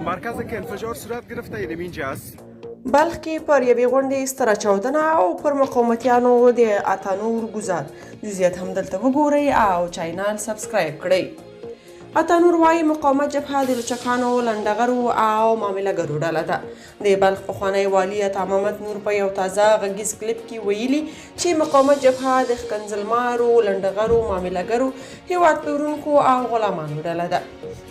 مرکز که انفجار صورت گرفته یعنی اینجاست. بلخ کې پر یوې غونډې ستره چاودنه او پر مقاومتیانو د اتانور ګزار. جزئیات هم دلته وګورئ او چینل سبسکرایب کړئ. اتانور وایي مقاومت جبهه د لوچکانو، لنډغرو او معاملهګرو ډله ده. د بلخ پخوانی والي عطا محمد نور په یو تازه غږیز کلیپ کې ویلي چې مقاومت جبهه د ښکنځلمارو، لنډغرو، معاملهګرو، هیواد پلورونکو او غلامانو ډله ده.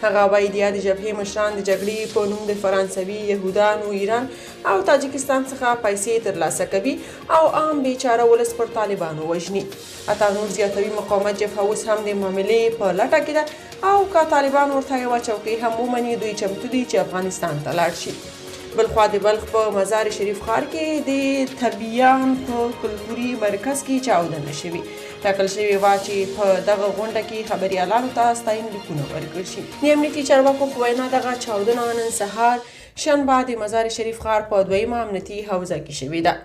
هغه وایي د یادې جبهې مشران د جګړې په نوم د فرانسوي، یهودانو، ایران او تاجکستان څخه پیسې ترلاسه کوي او عام بیچاره ولس پر طالبانو وژني. اتانور زیاتوي مقاومت جبهه اوس هم د معاملې په لټه کې ده او که طالبان ورته یوه چوکۍ هم ومني دوی چمتو دي چې افغانستان ته لاړ شي. بلخوا د بلخ په مزار شریف ښار کې د تبیان په کلتوري مرکز کې چاودنه شوې. ټاکل شوې وه چې په دغه غونډه کې خبریالانو ته ستاینلیکونه ورکړل شي. د امنیتي چارواکو په وینا دغه چاودنه نن سهار شنبه د مزار شریف ښار په دویمه امنیتي حوزه کې شوې ده.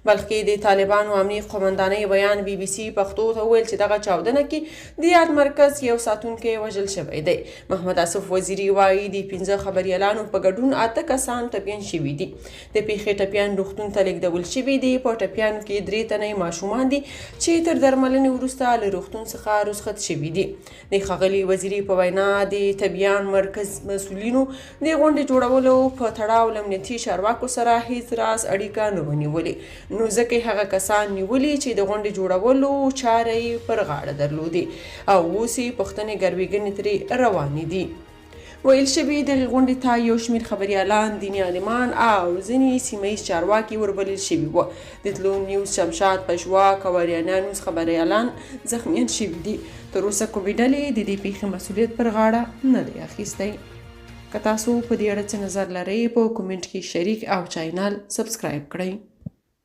بلخ کې د طالبانو امني قومندانۍ بیان بي بي سي پښتو ته وویل چې دغه چاودنه کې د یاد مرکز یو ساتونکی وژل شوی دی. محمد آصف وزیري وایي د 15 خبریالانو په ګډون 8 کسان ټپیان شوي دي. د پیښې ټپیان روغتون ته لیږدول شوي دي. په ټپیانو کې 3 تنه ماشومان دي چې تر درملنې وروسته له روغتون څخه رخصت شوي دي. د ښاغلي وزیري په وینا د تبیان مرکز مسؤلینو د غونډې جوړولو په تړاو له امنیتي چارواکو سره هیڅ راز اړیکه نه ونیولې، نو ځکه هغه کسان نیولي چې د غونډې جوړولو چاره یې پر غاړه درلودې او اوس یې پوښتنې ګروېږنې ترې روانې دي. ویل شوي دغې غونډې ته یو شمېر خبریالان، دیني عالمان او ځینې سیمه ییز چارواکي وربلل شوي وو. د تلو نیوز، شمشاد، پژواک او اریانا نیوز خبریالان زخمیان شوي دي. تر اوسه کومې ډلې د دې پیښې مسؤلیت پر غاړه نه دی اخیستی. که تاسو په دې اړه څه نظر لرئ په کومنټ کې شریک او چینل سبسکرایب کړئ.